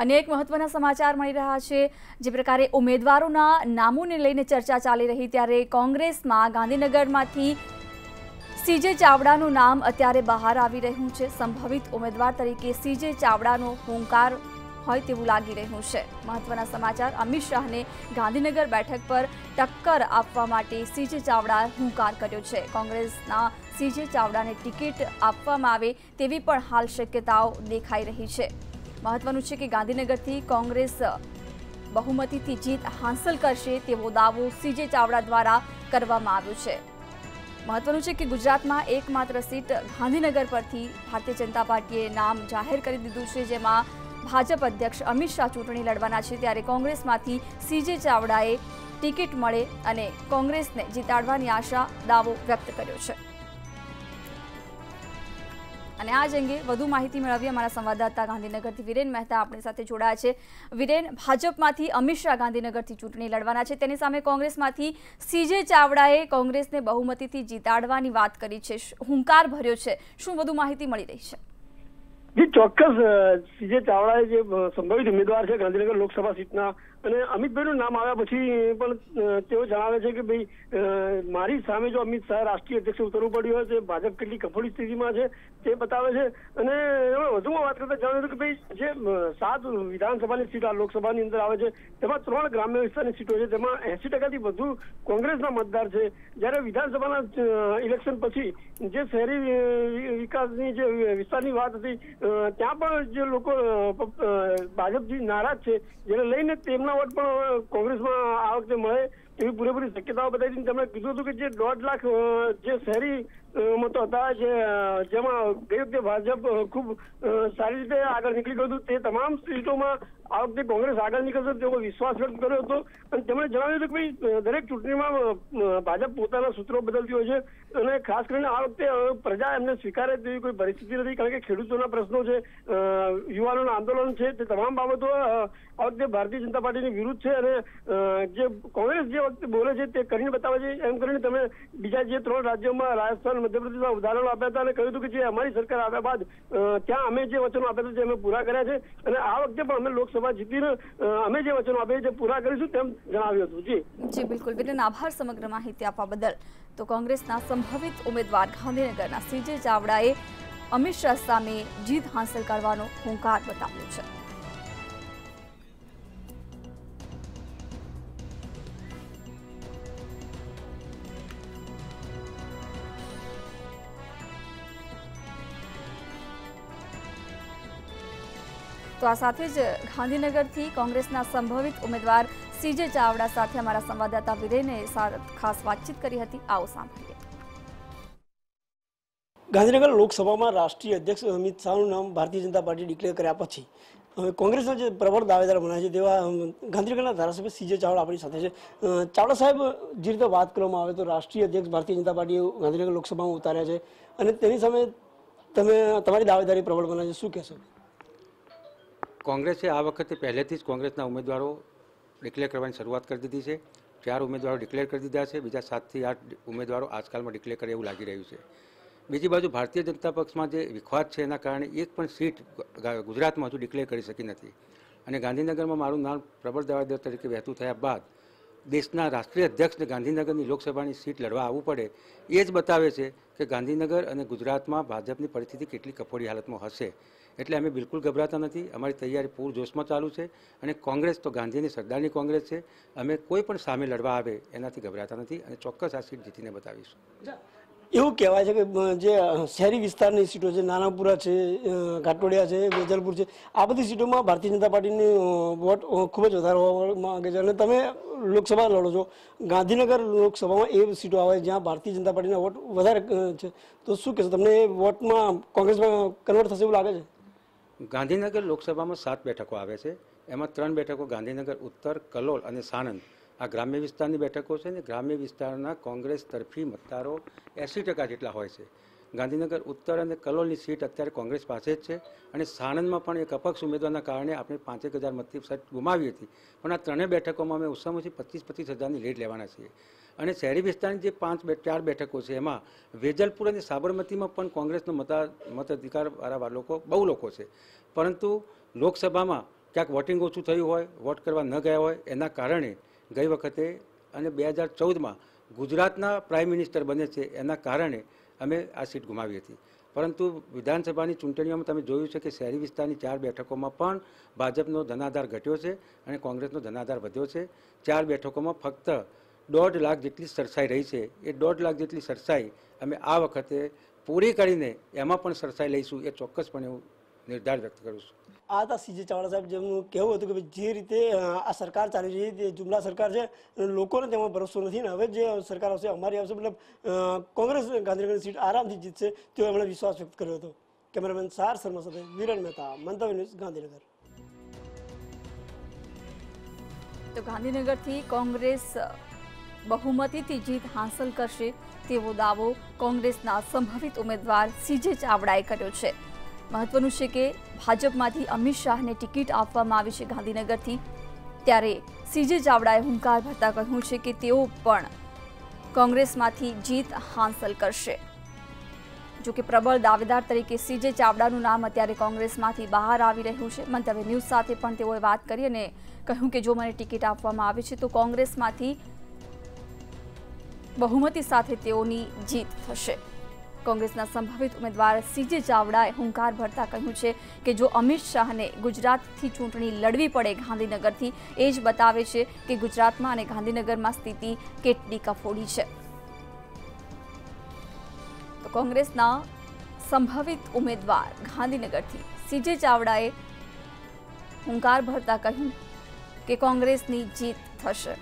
અનેક મહત્વના સમાચાર મળી રહ્યા છે। જે પ્રકારે ઉમેદવારોના નામોને લઈને ચર્ચા ચાલી રહી ત્યારે કોંગ્રેસમાં ગાંધીનગરમાંથી સીજે ચાવડાનું નામ અત્યારે બહાર આવી રહ્યું છે। સંભવિત ઉમેદવાર તરીકે સીજે ચાવડાનો હુંકાર હોય તેવું લાગી રહ્યું છે। મહત્વના સમાચાર, અમિત શાહને ગાંધીનગર બેઠક પર ટક્કર આપવા માટે સીજે ચાવડાએ હુંકાર કર્યો છે। કોંગ્રેસના સીજે ચાવડાને ટિકિટ આપવામાં આવે તેવી પણ હાલ શક્યતાઓ દેખાઈ રહી છે। મહત્વનું છે કે ગાંધીનગરથી કોંગ્રેસ બહુમતીથી જીત હાંસલ કરશે તેવો દાવો સીજે ચાવડા દ્વારા કરવામાં આવ્યો છે। મહત્વનું છે કે ગુજરાતમાં એકમાત્ર સીટ ગાંધીનગર પરથી ભારતીય જનતા પાર્ટીએ નામ જાહેર કરી દીધું છે, જેમાં ભાજપ અધ્યક્ષ અમિત શાહ ચૂંટણી લડવાના છે। ત્યારે કોંગ્રેસમાંથી સીજે ચાવડાએ ટિકિટ મળે અને કોંગ્રેસને જીતાડવાની આશા દાવો વ્યક્ત કર્યો છે। અને આ જ અંગે વધુ માહિતી મેળવી અમારા સંવાદદાતા ગાંધીનગરથી વિરેન મહેતા આપણી સાથે જોડાયા છે। વિરેન, ભાજપમાંથી અમિત શાહ ગાંધીનગરથી ચૂંટણી લડવાના છે, તેની સામે કોંગ્રેસમાંથી સીજે ચાવડાએ કોંગ્રેસને બહુમતીથી જીતાડવાની વાત કરી છે, હુંકાર ભર્યો છે। શું વધુ માહિતી મળી રહી છે? જી ચોક્કસ, સીજે ચાવડા જે સંભવિત ઉમેદવાર છે ગાંધીનગર લોકસભા સીટના, અને અમિતભાઈનું નામ આવ્યા પછી પણ તેઓ જણાવે છે કે ભાઈ મારી સામે જો અમિત શાહ રાષ્ટ્રીય અધ્યક્ષ ઉતરવું પડ્યું હોય તો ભાજપ કેટલી કફોડી સ્થિતિમાં છે તે બતાવે છે। અને એમણે વધુમાં વાત કરતા જણાવ્યું કે ભાઈ જે 7 વિધાનસભાની સીટ આ લોકસભાની અંદર આવે છે તેમાં 3 ગ્રામ્ય વિસ્તારની સીટો છે, તેમાં 80%થી વધુ કોંગ્રેસના મતદાર છે। જ્યારે વિધાનસભાના ઇલેક્શન પછી જે શહેરી વિકાસની જે વિસ્તારની વાત હતી ત્યાં પણ જે લોકો ભાજપથી નારાજ છે, જેને લઈને તેમના વોટ પણ કોંગ્રેસમાં આ વખતે મળે એવી પૂરેપૂરી શક્યતાઓ બતાવી હતી। તેમણે કીધું હતું કે જે 1.5 લાખ જે શહેરી મતો હતા જેમાં ગઈ વખતે ભાજપ ખૂબ સારી રીતે આગળ નીકળી ગયું હતું, તે તમામ સીટોમાં આ વખતે કોંગ્રેસ આગળ નીકળશે તેવો વિશ્વાસ વ્યક્ત કર્યો હતો। અને તેમણે જણાવ્યું હતું કે ભાઈ દરેક ચૂંટણીમાં ભાજપ પોતાના સૂત્રો બદલતી હોય છે અને ખાસ કરીને આ વખતે પ્રજા એમને સ્વીકારે તેવી કોઈ પરિસ્થિતિ નથી, કારણ કે ખેડૂતોના પ્રશ્નો છે, યુવાનોના આંદોલન છે, તે તમામ બાબતો આ વખતે ભારતીય જનતા પાર્ટીની વિરુદ્ધ છે। અને જે કોંગ્રેસ જે વખતે બોલે છે તે કરીને બતાવે છે, એમ કરીને તમે બીજા જે 3 રાજ્યોમાં રાજસ્થાન, મધ્યપ્રદેશના ઉદાહરણો આપ્યા હતા અને કહ્યું હતું કે જે અમારી સરકાર આવ્યા બાદ ત્યાં અમે જે વચનો આપ્યા હતા તે અમે પૂરા કર્યા છે અને આ વખતે પણ અમે લોકસભા જીતીને અમે જે વચનો આપ્યા છે પૂરા કરીશું તેમ જણાવ્યું હતું। જી બિલકુલ વિરેન, આભાર સમગ્ર માહિતી આપવા બદલ। તો કોંગ્રેસના સંભવિત ઉમેદવાર ગાંધીનગરના સીજે ચાવડાએ અમિત શાહ સામે જીત હાંસલ કરવાનો હુંકાર બતાવ્યો છે। તો આ સાથે જ ગાંધીનગરથી કોંગ્રેસના સંભવિત ઉમેદવાર સીજે ચાવડા સાથે અમારા સંવાદદાતા વિરેને ખાસ વાતચીત કરી હતી। આવો સાંભળીએ। ગાંધીનગર લોકસભામાં રાષ્ટ્રીય અધ્યક્ષ અમિત શાહનું નામ ભારતીય જનતા પાર્ટી ડિક્લેર કર્યા પછી હવે કોંગ્રેસના જે પ્રબળ દાવેદાર બનાવે છે તેવા ગાંધીનગરના ધારાસભ્ય સીજે ચાવડા આપણી સાથે છે। ચાવડા સાહેબ, જે રીતે વાત કરવામાં આવે તો રાષ્ટ્રીય અધ્યક્ષ ભારતીય જનતા પાર્ટીએ ગાંધીનગર લોકસભામાં ઉતાર્યા છે અને તેની સામે તમે તમારી દાવેદારી પ્રબળ બનાવે છે, શું કહેશો? કોંગ્રેસે આ વખતે પહેલેથી જ કોંગ્રેસના ઉમેદવારો ડિક્લેર કરવાની શરૂઆત કરી દીધી છે। 4 ઉમેદવારો ડિક્લેર કરી દીધા છે, બીજા 7 થી 8 ઉમેદવારો આજકાલમાં ડિક્લેર કરે એવું લાગી રહ્યું છે। બીજી બાજુ ભારતીય જનતા પક્ષમાં જે વિખવાદ છે એના કારણે એક પણ સીટ ગુજરાતમાં હજુ ડિક્લેર કરી શકી નથી અને ગાંધીનગરમાં મારું નામ પ્રબળ દાવેદાર તરીકે વહેતું થયા બાદ દેશના રાષ્ટ્રીય અધ્યક્ષને ગાંધીનગરની લોકસભાની સીટ લડવા આવવું પડે એ જ બતાવે છે કે ગાંધીનગર અને ગુજરાતમાં ભાજપની પરિસ્થિતિ કેટલી કફોડી હાલતમાં હશે। એટલે અમે બિલકુલ ગભરાતા નથી, અમારી તૈયારી પૂરજોશમાં ચાલુ છે અને કોંગ્રેસ તો ગાંધીની સરદારની કોંગ્રેસ છે, અમે કોઈ પણ સામે લડવા આવે એનાથી ગભરાતા નથી અને ચોક્કસ આ સીટ જીતીને બતાવીશું। એવું કહેવાય છે કે જે શહેરી વિસ્તારની સીટો છે, નાનાપુરા છે, ઘાટોડિયા છે, વેજલપુર છે, આ બધી સીટોમાં ભારતીય જનતા પાર્ટીની વોટ ખૂબ જ વધારે હોવા માંગે છે અને તમે લોકસભા લડો છો, ગાંધીનગર લોકસભામાં એ સીટો આવે જ્યાં ભારતીય જનતા પાર્ટીના વોટ વધારે છે, તો શું કહેશો, તમને એ વોટમાં કોંગ્રેસમાં કન્વર્ટ થશે એવું લાગે છે? ગાંધીનગર લોકસભામાં 7 બેઠકો આવે છે, એમાં 3 બેઠકો ગાંધીનગર ઉત્તર, કલોલ અને સાણંદ આ ગ્રામ્ય વિસ્તારની બેઠકો છે અને ગ્રામ્ય વિસ્તારના કોંગ્રેસ તરફી મતદારો 80% જેટલા હોય છે। ગાંધીનગર ઉત્તર અને કલોલની સીટ અત્યારે કોંગ્રેસ પાસે જ છે અને સાણંદમાં પણ એક અપક્ષ ઉમેદવારના કારણે આપણે 5,000 મતની સીટ ગુમાવી હતી, પણ આ 3 બેઠકોમાં અમે ઓછામાં ઓછી 25-25 હજારની લીડ લેવાના છીએ। અને શહેરી વિસ્તારની જે 4 બેઠકો છે એમાં વેજલપુર અને સાબરમતીમાં પણ કોંગ્રેસનો મતાધિકારવાળા લોકો બહુ લોકો છે, પરંતુ લોકસભામાં ક્યાંક વોટિંગ ઓછું થયું હોય, વોટ કરવા ન ગયા હોય, એના કારણે ગઈ વખતે અને 2014માં ગુજરાતના પ્રાઇમ મિનિસ્ટર બને છે એના કારણે અમે આ સીટ ગુમાવી હતી. પરંતુ વિધાનસભાની ચૂંટણીઓમાં તમે જોયું છે કે શહેરી વિસ્તારની 4 બેઠકોમાં પણ ભાજપનો ધનાધાર ઘટ્યો છે અને કોંગ્રેસનો ધનાધાર વધ્યો છે. 4 બેઠકોમાં ફક્ત 1.5 લાખ જેટલી સરસાઈ રહી છે. એ 1.5 લાખ જેટલી સરસાઈ અમે આ વખતે પૂરી કરીને એમાં પણ સરસાઈ લઈશું, એ ચોક્કસપણે હું નિર્ધાર વ્યક્ત કરું છું. આ હતા સીજે ચાવડા સાહેબ, જેમનું કહેવું હતું કે જે રીતે આ સરકાર ચાલી રહી છે તે જુમલા સરકાર છે, લોકોને તેમાં ભરોસો નથી ને હવે જે સરકાર આવશે અમારી આવશે મતલબ કોંગ્રેસ ગાંધીનગરની સીટ આરામથી જીતશે તેવો એમણે વિશ્વાસ વ્યક્ત કર્યો હતો. કેમેરામેન સાર શર્મા સાથે વિરણ મહેતા, મંતવ્ય ન્યૂઝ, ગાંધીનગર. તો ગાંધીનગરથી કોંગ્રેસ બહુમતીથી જીત હાંસલ કરશે તેવો દાવો કોંગ્રેસના સંભવિત ઉમેદવાર સીજે ચાવડાએ કર્યો છે. મહત્વનું છે કે ભાજપમાંથી અમિત શાહને ટિકિટ આપવામાં આવી છે ગાંધીનગરથી, ત્યારે સીજે ચાવડાએ હુંકાર ભરતા કહ્યું છે કે તેઓ પણ કોંગ્રેસમાંથી જીત હાંસલ કરશે. જોકે પ્રબળ દાવેદાર તરીકે સીજે ચાવડાનું નામ અત્યારે કોંગ્રેસમાંથી બહાર આવી રહ્યું છે. મંતવ્ય ન્યૂઝ સાથે પણ તેઓએ વાત કરી અને કહ્યું કે જો મને ટિકિટ આપવામાં આવે છે તો કોંગ્રેસમાંથી બહુમતી સાથે તેઓની જીત થશે. કોંગ્રેસના સંભવિત ઉમેદવાર સીજે ચાવડાએ હુંકાર ભરતા કહ્યું છે કે જો અમિત શાહને ગુજરાતથી ચૂંટણી લડવી પડે ગાંધીનગરથી, એ જ બતાવે છે કે ગુજરાતમાં અને ગાંધીનગરમાં સ્થિતિ કેટલી કફોડી છે. તો કોંગ્રેસના સંભવિત ઉમેદવાર ગાંધીનગરથી સીજે ચાવડાએ હુંકાર ભરતા કહ્યું કે કોંગ્રેસની જીત થશે.